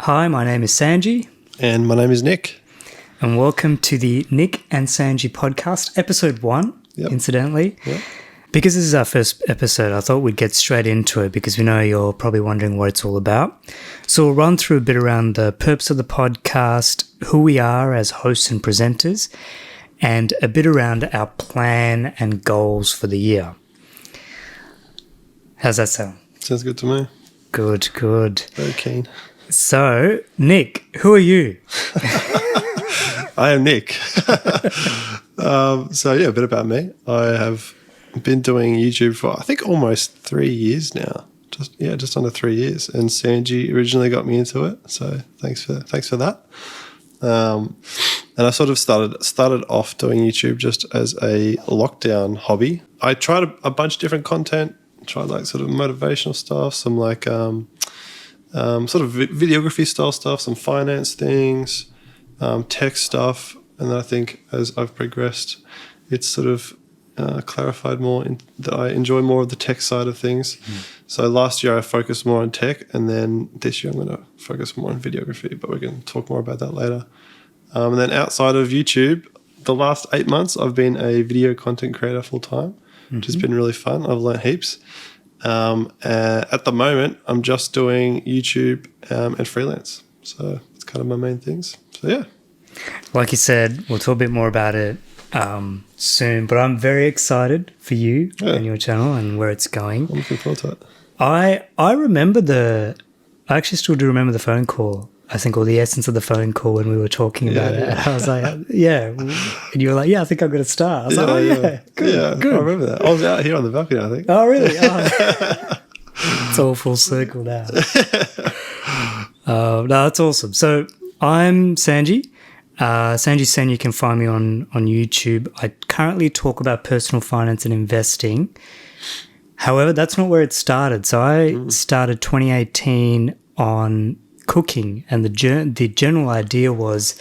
Hi, my name is Sanjee. And my name is Nick. And welcome to the Nick and Sanjee Podcast, episode 1, incidentally. Yep. Because this is our first episode, I thought we'd get straight into it because we know you're probably wondering what it's all about. So we'll run through a bit around the purpose of the podcast, who we are as hosts and presenters, and a bit around our plan and goals for the year. How's that sound? Sounds good to me. Good. Very keen. So, Nick, who are you? I am Nick. A bit about me. I have been doing YouTube for, I think, almost 3 years now. Just under 3 years. And Sanjee originally got me into it. So thanks for that. And I sort of started off doing YouTube just as a lockdown hobby. I tried a bunch of different content. Tried like sort of motivational stuff, some like sort of videography style stuff, some finance things, tech stuff. And then I think as I've progressed, it's sort of clarified more that I enjoy more of the tech side of things. So last year I focused more on tech, and then this year I'm going to focus more on videography, but we're going to talk more about that later. And then outside of YouTube, the last 8 months I've been a video content creator full time, which has been really fun. I've learned heaps. At the moment, I'm just doing YouTube and freelance. So it's kind of my main things. So yeah. Like you said, we'll talk a bit more about it soon, but I'm very excited for you and your channel and where it's going. I'm looking forward to it. I I actually still do remember the phone call, I think, or the essence of the phone call when we were talking about it. And I was like, yeah. And you were like, yeah, I think I'm going to start. I was good. I remember that. I was out here on the balcony, I think. Oh, really? Oh. It's all full circle now. No, that's awesome. So I'm Sanjee. Sanjee Sen, you can find me on YouTube. I currently talk about personal finance and investing. However, that's not where it started. So I started 2018 on cooking, and the general idea was,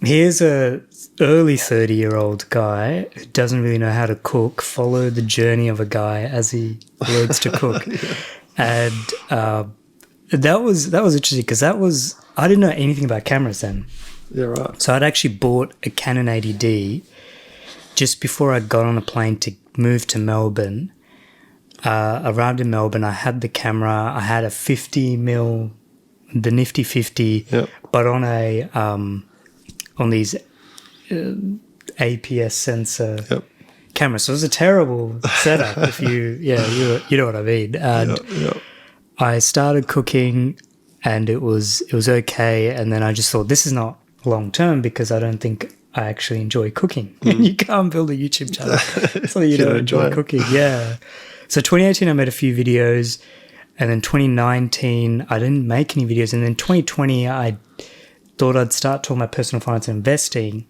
here's a early 30-year-old guy who doesn't really know how to cook, follow the journey of a guy as he learns to cook. And that was interesting because I didn't know anything about cameras then. Yeah, right. So I'd actually bought a Canon 80D just before I got on a plane to move to Melbourne. Arrived in Melbourne, I had the camera. I had a 50mm, the nifty 50, but on a on these APS sensor camera. So it was a terrible setup. If you know what I mean. And I started cooking, and it was okay. And then I just thought, this is not long term because I don't think I actually enjoy cooking. You can't build a YouTube channel so you don't enjoy cooking. Yeah. So 2018 I made a few videos, and then 2019 I didn't make any videos, and then 2020 I thought I'd start talking about personal finance and investing.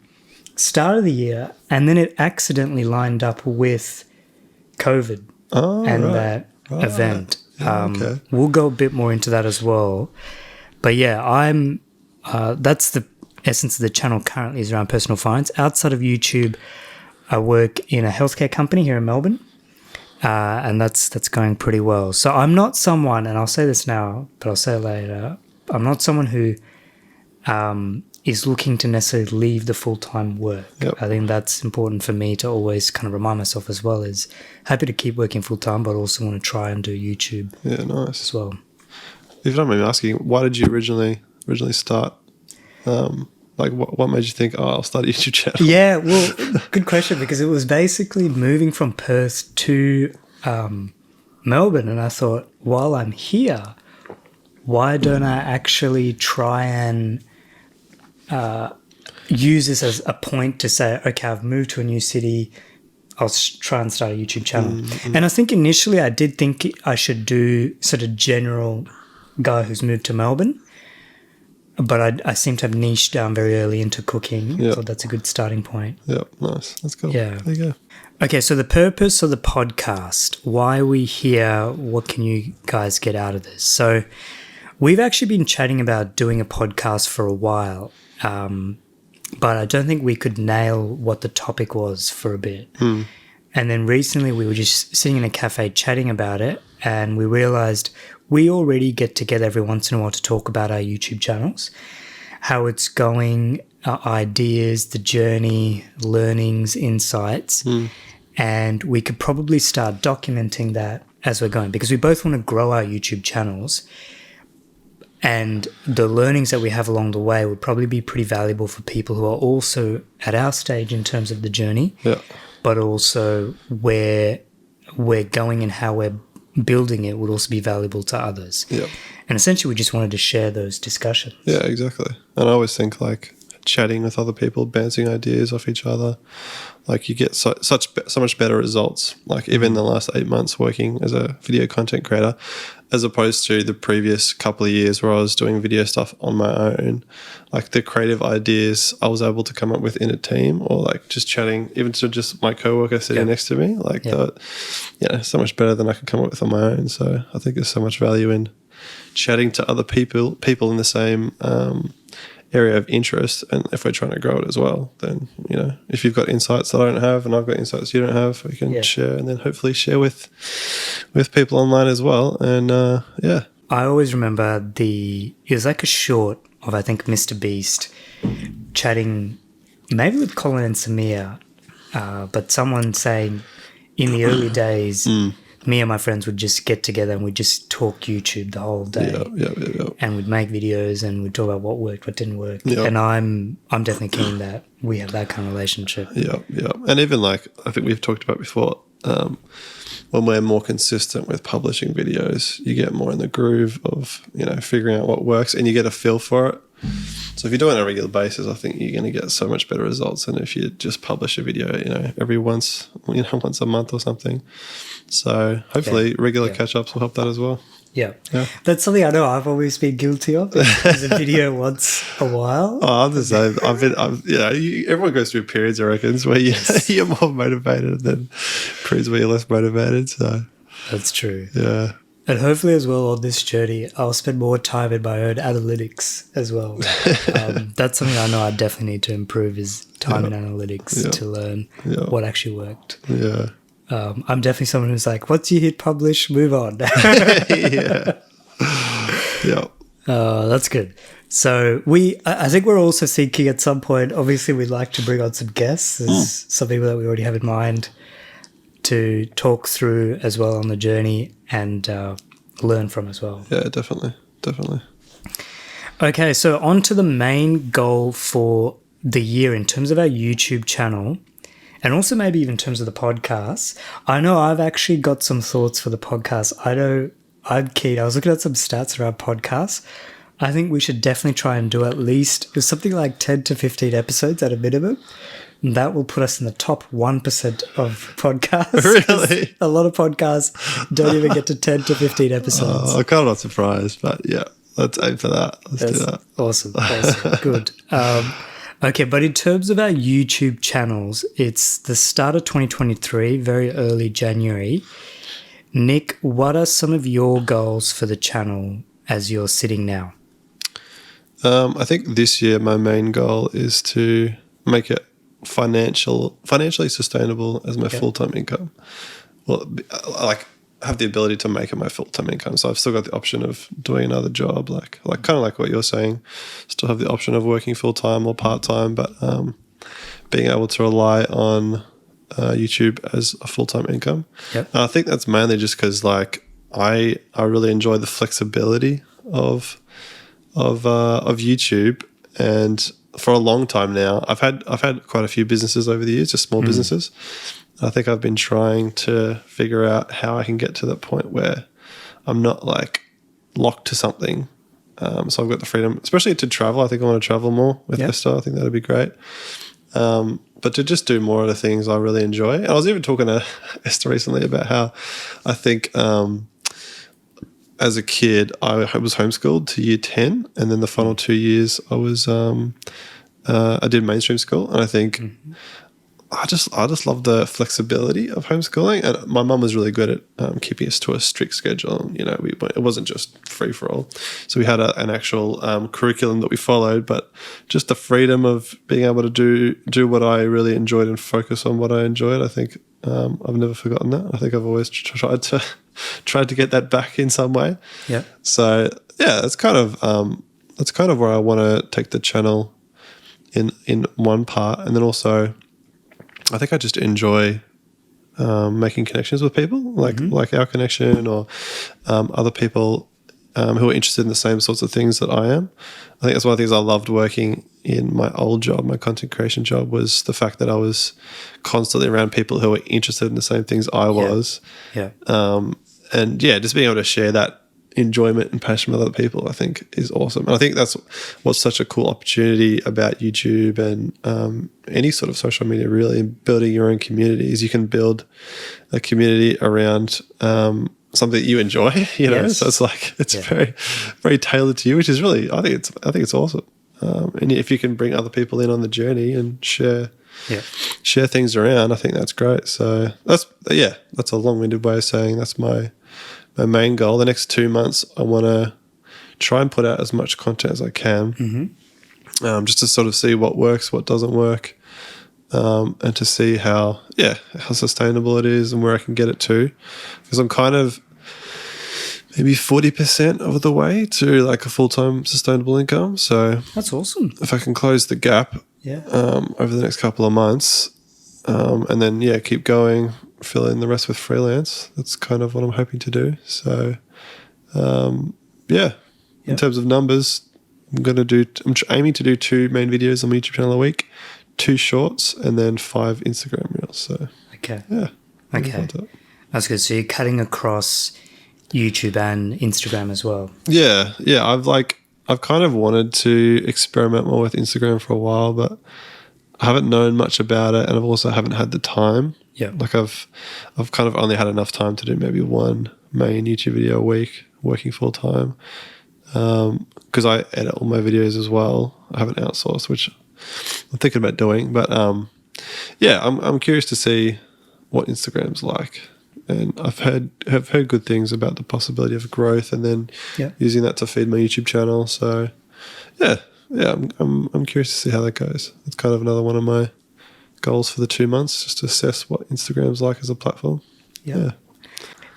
Start of the year, and then it accidentally lined up with COVID that event. We'll go a bit more into that as well. But yeah, I'm that's the essence of the channel currently, is around personal finance. Outside of YouTube, I work in a healthcare company here in Melbourne. And that's going pretty well. So I'm not someone, and I'll say this now, but I'll say it later, I'm not someone who is looking to necessarily leave the full-time work. I think that's important for me to always kind of remind myself as well, is happy to keep working full-time, but also want to try and do YouTube as well. If you don't mind me asking, why did you originally start? What made you think, I'll start a YouTube channel? Yeah, well, good question, because it was basically moving from Perth to Melbourne, and I thought, while I'm here, why don't I actually try and use this as a point to say, okay, I've moved to a new city, I'll try and start a YouTube channel. And I think initially I did think I should do sort of general guy who's moved to Melbourne. But I seem to have niched down very early into cooking, so that's a good starting point. Yeah, nice. That's cool. Yeah. There you go. Okay, so the purpose of the podcast, why are we here, what can you guys get out of this? So we've actually been chatting about doing a podcast for a while, but I don't think we could nail what the topic was for a bit. And then recently we were just sitting in a cafe chatting about it, and we realised we already get together every once in a while to talk about our YouTube channels, how it's going, our ideas, the journey, learnings, insights. And we could probably start documenting that as we're going, because we both want to grow our YouTube channels. And the learnings that we have along the way would probably be pretty valuable for people who are also at our stage in terms of the journey, but also where we're going and how we're building it would also be valuable to others. And essentially we just wanted to share those discussions. Yeah, exactly. And I always think like chatting with other people, bouncing ideas off each other, like you get so much better results. Like even the last 8 months working as a video content creator, as opposed to the previous couple of years where I was doing video stuff on my own, like the creative ideas I was able to come up with in a team, or like just chatting, even to just my coworker sitting next to me, like so much better than I could come up with on my own. So I think there's so much value in chatting to other people in the same area of interest, and if we're trying to grow it as well, then if you've got insights that I don't have and I've got insights you don't have, we can share, and then hopefully share with people online as well. And I always remember it was like a short of, I think, Mr. Beast chatting maybe with Colin and Samir, but someone saying in the early days me and my friends would just get together and we'd just talk YouTube the whole day. And we'd make videos and we'd talk about what worked, what didn't work. And I'm definitely keen that we have that kind of relationship. And even like I think we've talked about before, when we're more consistent with publishing videos, you get more in the groove of figuring out what works, and you get a feel for it. So if you do it on a regular basis, I think you're going to get so much better results than if you just publish a video, every once a month or something. So hopefully regular catch-ups will help that as well. Yeah. That's something I know I've always been guilty of. Is a video once a while. Oh, I'm the same. Everyone goes through periods, I reckon, where you're more motivated, and then periods where you're less motivated. So that's true. Yeah. And hopefully as well on this journey, I'll spend more time in my own analytics as well. That's something I know I definitely need to improve, is time in analytics to learn what actually worked. Yeah. I'm definitely someone who's like, once you hit publish, move on. That's good. So I think we're also thinking at some point, obviously we'd like to bring on some guests. There's some people that we already have in mind to talk through as well on the journey and learn from as well. Yeah, definitely. Okay, so on to the main goal for the year in terms of our YouTube channel, and also maybe even in terms of the podcast. I know I've actually got some thoughts for the podcast. I know I'm keen. I was looking at some stats around podcasts. I think we should definitely try and do at least something like 10 to 15 episodes at a minimum. And that will put us in the top 1% of podcasts. Really? A lot of podcasts don't even get to 10 to 15 episodes. I'm kind of not surprised, but yeah, let's aim for that. Let's do that. Awesome. Good. Okay, but in terms of our YouTube channels, it's the start of 2023, very early January. Nick, what are some of your goals for the channel as you're sitting now? I think this year my main goal is to make it financially sustainable as my full-time income. Well, like have the ability to make it my full-time income. So I've still got the option of doing another job, like kind of like what you're saying. Still have the option of working full-time or part-time, but being able to rely on YouTube as a full-time income. Yep. And I think that's mainly just because like I really enjoy the flexibility of YouTube, and for a long time now, I've had quite a few businesses over the years, just small businesses. I think I've been trying to figure out how I can get to that point where I'm not like locked to something. So I've got the freedom, especially to travel. I think I want to travel more with Esther. I think that'd be great. But to just do more of the things I really enjoy. And I was even talking to Esther recently about how I think as a kid I was homeschooled to year 10, and then the final 2 years I was I did mainstream school, and I think I just love the flexibility of homeschooling. And my mum was really good at keeping us to a strict schedule. And, it wasn't just free for all. So we had an actual curriculum that we followed, but just the freedom of being able to do what I really enjoyed and focus on what I enjoyed. I think I've never forgotten that. I think I've always tried to tried to get that back in some way. Yeah. So yeah, that's kind of where I want to take the channel in one part, and then also I think I just enjoy making connections with people, like our connection or other people who are interested in the same sorts of things that I am. I think that's one of the things I loved working in my old job, my content creation job, was the fact that I was constantly around people who were interested in the same things I was. Yeah. And yeah, just being able to share that enjoyment and passion with other people, I think is awesome. And I think that's what's such a cool opportunity about YouTube and any sort of social media, really, building your own communities. You can build a community around something that you enjoy, you know. Yes. So it's like very, very tailored to you, which is really, I think it's awesome. And if you can bring other people in on the journey and share things around, I think that's great. So that's a long-winded way of saying that's my main goal. The next 2 months, I want to try and put out as much content as I can, just to sort of see what works, what doesn't work, and to see how sustainable it is and where I can get it to. Because I'm kind of maybe 40% of the way to like a full-time sustainable income. So that's awesome. If I can close the gap over the next couple of months, and then keep going, fill in the rest with freelance. That's kind of what I'm hoping to do. So, in terms of numbers, I'm aiming to do 2 main videos on my YouTube channel a week, 2 shorts, and then 5 Instagram reels. So, okay. That's good. So you're cutting across YouTube and Instagram as well. Yeah. I've kind of wanted to experiment more with Instagram for a while, but I haven't known much about it, and I've also haven't had the time. Yeah. Like I've kind of only had enough time to do maybe 1 main YouTube video a week, working full time. Because I edit all my videos as well. I haven't outsourced, which I'm thinking about doing. But I'm curious to see what Instagram's like. And I've heard good things about the possibility of growth, and then using that to feed my YouTube channel. So I'm curious to see how that goes. It's kind of another one of my goals for the 2 months, just to assess what Instagram's like as a platform. Yeah.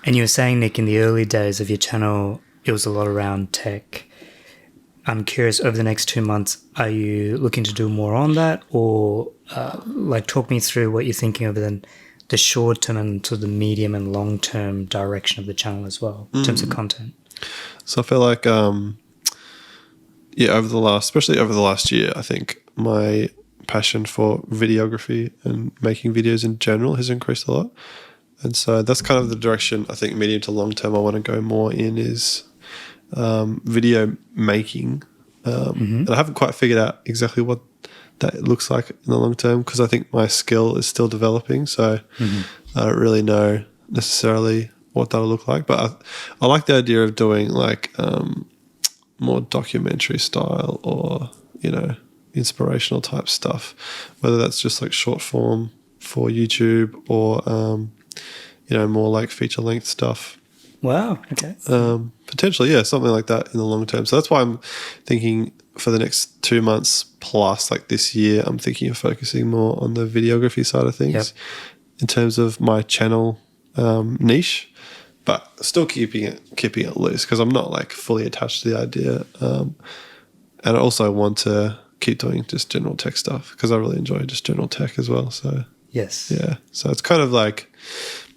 And you were saying, Nick, in the early days of your channel, it was a lot around tech. I'm curious, over the next 2 months, are you looking to do more on that, or talk me through what you're thinking over the short term and to the medium and long term direction of the channel as well, in terms of content? So I feel like, especially over the last year, I think my passion for videography and making videos in general has increased a lot. And so that's kind of the direction I think medium to long term I want to go more in, is video making. And I haven't quite figured out exactly what that looks like in the long term, because I think my skill is still developing. So I don't really know necessarily what that'll look like. But I like the idea of doing more documentary style or, inspirational type stuff, whether that's just like short form for YouTube or, more like feature length stuff. Wow. Okay. Potentially, something like that in the long term. So that's why I'm thinking for the next 2 months plus, like this year, I'm thinking of focusing more on the videography side of things in terms of my channel niche, but still keeping it loose, because I'm not like fully attached to the idea. And I also want to keep doing just general tech stuff, because I really enjoy just general tech as well. So yes. Yeah. So it's kind of like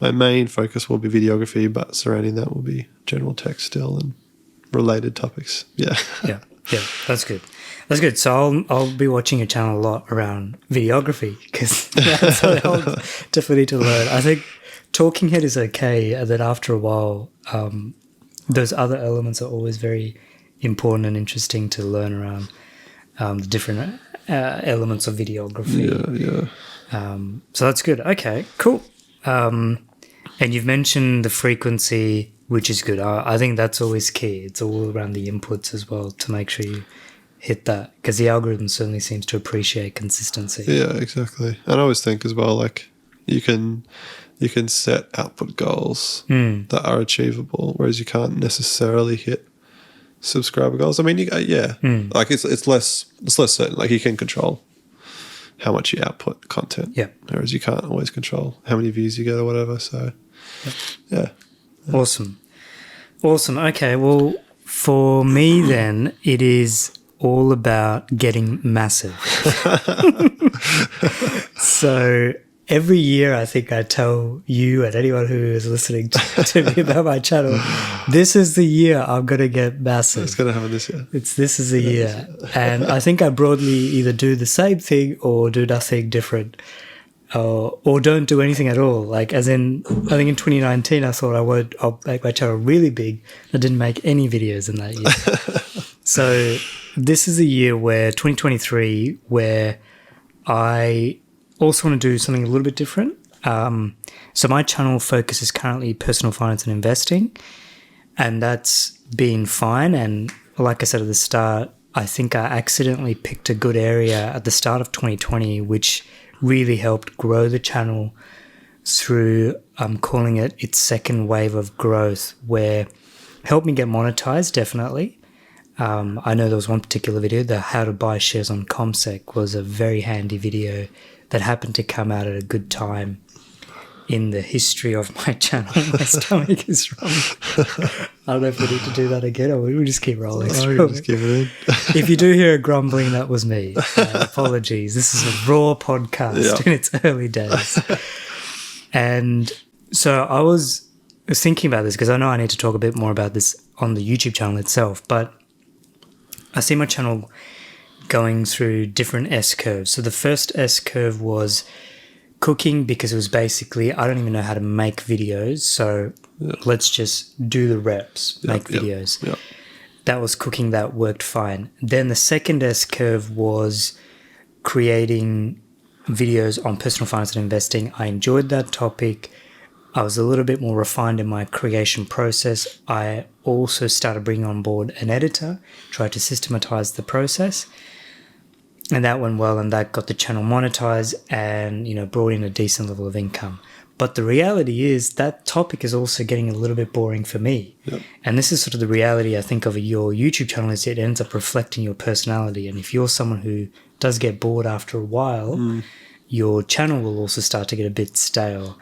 my main focus will be videography, but surrounding that will be general tech still and related topics. Yeah. Yeah. That's good. That's good. So I'll be watching your channel a lot around videography, because that's what I'll definitely need to learn. I think talking head is okay, and then after a while, those other elements are always very important and interesting to learn around the different elements of videography. Yeah. So that's good. Okay, cool. And you've mentioned the frequency, which is good. I think that's always key. It's all around the inputs as well, to make sure you hit that, because the algorithm certainly seems to appreciate consistency. Yeah, exactly. And I always think as well, like you can set output goals that are achievable, whereas you can't necessarily hit subscriber goals. I mean, like it's less certain. Like you can control how much you output content, whereas you can't always control how many views you get or whatever. So, Awesome. Okay, well, for me then, it is all about getting massive. So every year I think I tell you and anyone who is listening to me about my channel, this is the year I'm going to get massive. It's going to happen this year. This is the year. And I think I broadly either do the same thing or do nothing different. Or don't do anything at all. Like, as in, I think in 2019, I thought I'll make my channel really big. I didn't make any videos in that year. So this is a year where 2023, where I also want to do something a little bit different. So my channel focus is currently personal finance and investing, and that's been fine. And like I said at the start, I think I accidentally picked a good area at the start of 2020, which really helped grow the channel through, I'm calling it its second wave of growth, where helped me get monetized, definitely. I know there was one particular video, the how to buy shares on ComSec, was a very handy video that happened to come out at a good time in the history of my channel. My stomach is wrong. I don't know if we need to do that again, or we just keep rolling. Just keep it in. If you do hear a grumbling, that was me. Apologies. This is a raw podcast in its early days. And so I was thinking about this because I know I need to talk a bit more about this on the YouTube channel itself, but I see my channel going through different S-curves. So the first S-curve was cooking, because it was basically, I don't even know how to make videos, so let's just do the reps, make videos. That was cooking, that worked fine. Then the second S-curve was creating videos on personal finance and investing. I enjoyed that topic. I was a little bit more refined in my creation process. I also started bringing on board an editor, tried to systematize the process. And that went well, and that got the channel monetized and, brought in a decent level of income. But the reality is that topic is also getting a little bit boring for me. And this is sort of the reality, I think, of your YouTube channel, is it ends up reflecting your personality. And if you're someone who does get bored after a while, your channel will also start to get a bit stale.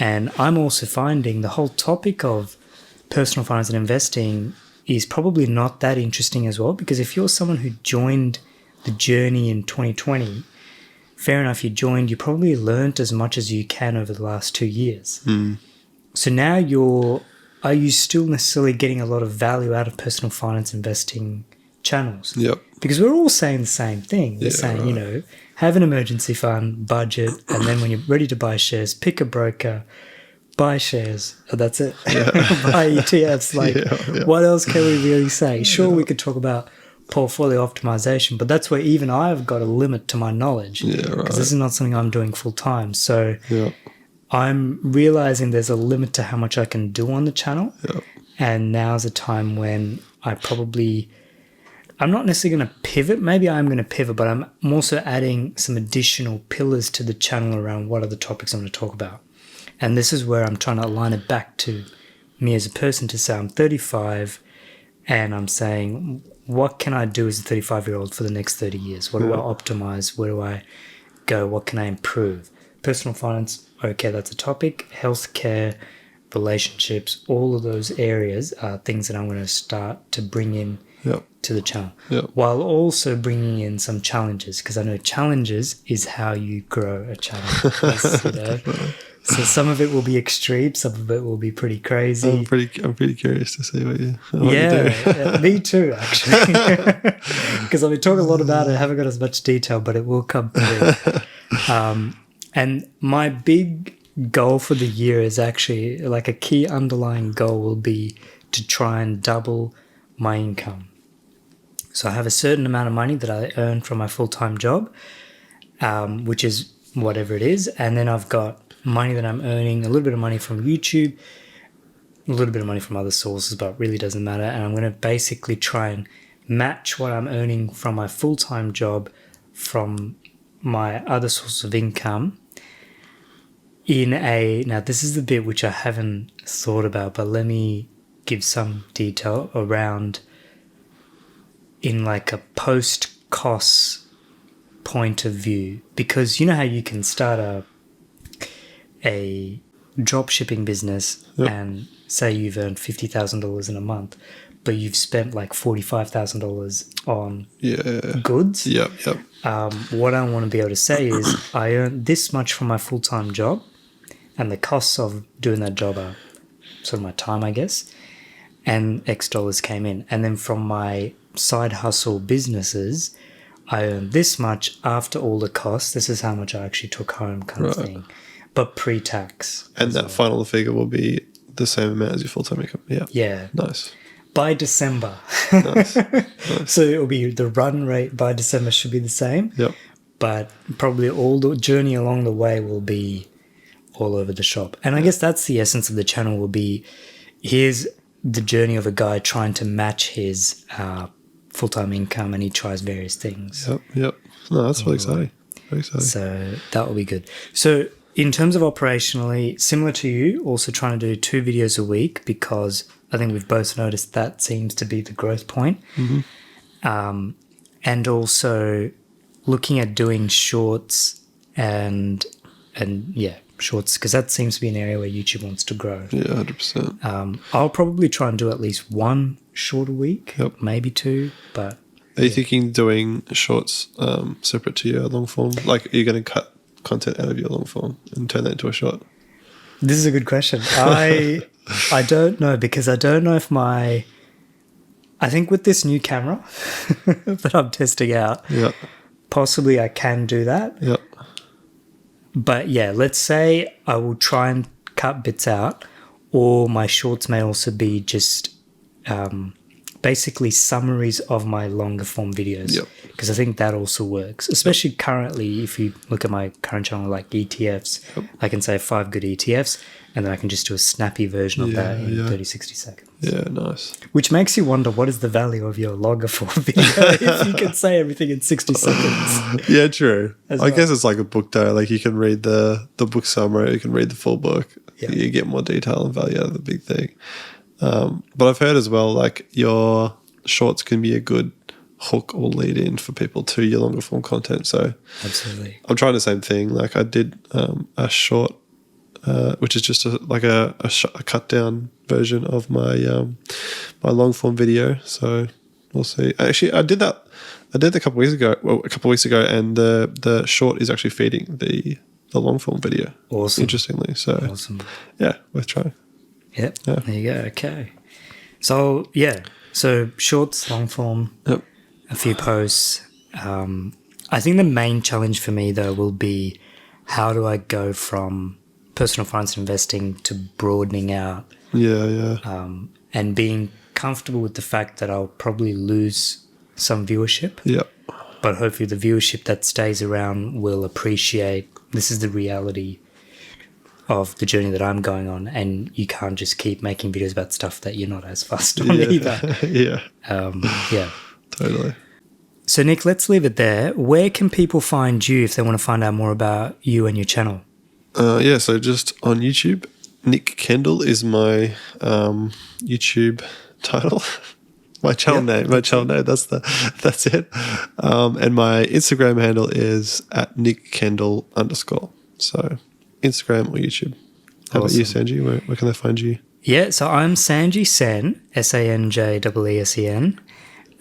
And I'm also finding the whole topic of personal finance and investing is probably not that interesting as well, because if you're someone who joined the journey in 2020, fair enough, you joined, you probably learned as much as you can over the last 2 years. So now are you still necessarily getting a lot of value out of personal finance investing channels? Because we're all saying the same thing. We're saying, have an emergency fund, budget, and then when you're ready to buy shares, pick a broker, buy shares. That's it. Buy ETFs. What else can we really say? Sure, we could talk about portfolio optimization, but that's where even I've got a limit to my knowledge, because this is not something I'm doing full time. So I'm realizing there's a limit to how much I can do on the channel. And now's a time when I'm not necessarily going to pivot. Maybe I'm going to pivot, but I'm also adding some additional pillars to the channel around what are the topics I'm going to talk about. And this is where I'm trying to align it back to me as a person, to say I'm 35 and I'm saying, what can I do as a 35-year-old for the next 30 years? What do I optimize? Where do I go? What can I improve? Personal finance, okay, that's a topic. Healthcare, relationships, all of those areas are things that I'm going to start to bring in to the channel, while also bringing in some challenges, because I know challenges is how you grow a channel. So some of it will be extreme, some of it will be pretty crazy. I'm pretty curious to see what you do. Me too, actually, because I've been talking a lot about it. I haven't got as much detail, but it will come through. And my big goal for the year is actually, like, a key underlying goal will be to try and double my income. So I have a certain amount of money that I earn from my full-time job, which is whatever it is, and then I've got money that I'm earning, a little bit of money from YouTube, a little bit of money from other sources, but it really doesn't matter. And I'm going to basically try and match what I'm earning from my full-time job from my other source of income now this is the bit which I haven't thought about, but let me give some detail around, in like a post-cost point of view, because you know how you can start a drop shipping business and say you've earned $50,000 in a month, but you've spent like $45,000 on goods. Yep. What I want to be able to say is I earn this much from my full-time job, and the costs of doing that job are sort of my time, I guess, and X dollars came in. And then from my side hustle businesses, I earned this much after all the costs. This is how much I actually took home kind of thing, but pre-tax. And that final figure will be the same amount as your full-time income. Yeah. Nice. By December. Nice. So it'll be the run rate by December should be the same. Yep. But probably all the journey along the way will be all over the shop. And I guess that's the essence of the channel, will be here's the journey of a guy trying to match his full-time income, and he tries various things. Yep. No, that's really exciting. Very exciting. So that will be good. So in terms of operationally, similar to you, also trying to do 2 videos a week, because I think we've both noticed that seems to be the growth point. And also looking at doing shorts and shorts, because that seems to be an area where YouTube wants to grow. Yeah, 100%. I'll probably try and do at least 1 short a week, maybe 2. But are you thinking doing shorts separate to your long form? Like, are you going to cut content out of your long form and turn that into a short? This is a good question. I don't know, because I don't know if I think with this new camera that I'm testing out, possibly I can do that. Yep. But yeah, let's say I will try and cut bits out, or my shorts may also be just basically summaries of my longer form videos, because I think that also works, especially currently. If you look at my current channel, like ETFs, I can say 5 good ETFs, and then I can just do a snappy version of that in 30, 60 seconds. Yeah, nice. Which makes you wonder, what is the value of your longer form video if you can say everything in 60 seconds? Yeah, true. I guess it's like a book though. Like, you can read the book summary, you can read the full book. You get more detail and value out of the big thing. But I've heard as well, like, your shorts can be a good hook or lead in for people to your longer form content. So absolutely, I'm trying the same thing. Like, I did a short, which is just a cut down version of my my long form video. So we'll see. Actually, I did a couple of weeks ago, and the short is actually feeding the long form video. Awesome. Interestingly, so yeah, worth trying. Yep. Yeah. There you go. Okay. So shorts, long form, a few posts. I think the main challenge for me though will be, how do I go from personal finance investing to broadening out? And being comfortable with the fact that I'll probably lose some viewership. But hopefully the viewership that stays around will appreciate this is the reality of the journey that I'm going on, and you can't just keep making videos about stuff that you're not as fussed on either. Totally. So Nick, let's leave it there. Where can people find you if they want to find out more about you and your channel? So just on YouTube, Nick Kendall is my YouTube title. My channel name. That's it. And my Instagram handle is @NickKendall_. So Instagram or YouTube. How about you, Sanjee? Where can they find you? Yeah, so I'm Sanjee Sen, SANJEESEN.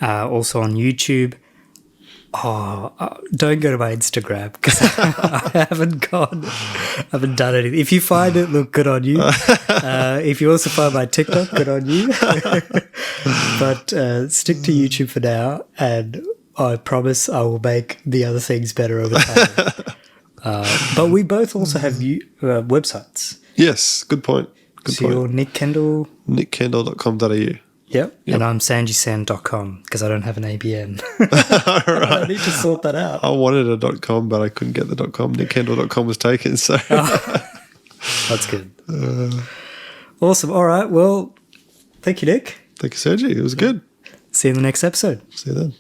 Also on YouTube. Don't go to my Instagram, because I haven't done anything. If you find it, look, good on you. If you also find my TikTok, good on you. But stick to YouTube for now, and I promise I will make the other things better over time. But we both also have websites. Yes, good point. So you're Nick Kendall? NickKendall.com.au. Yep. And I'm sanjeesen.com, because I don't have an ABN. I need to sort that out. I wanted a .com, but I couldn't get the .com. NickKendall.com was taken, so. That's good. Awesome. All right. Well, thank you, Nick. Thank you, Sanjee. It was good. See you in the next episode. See you then.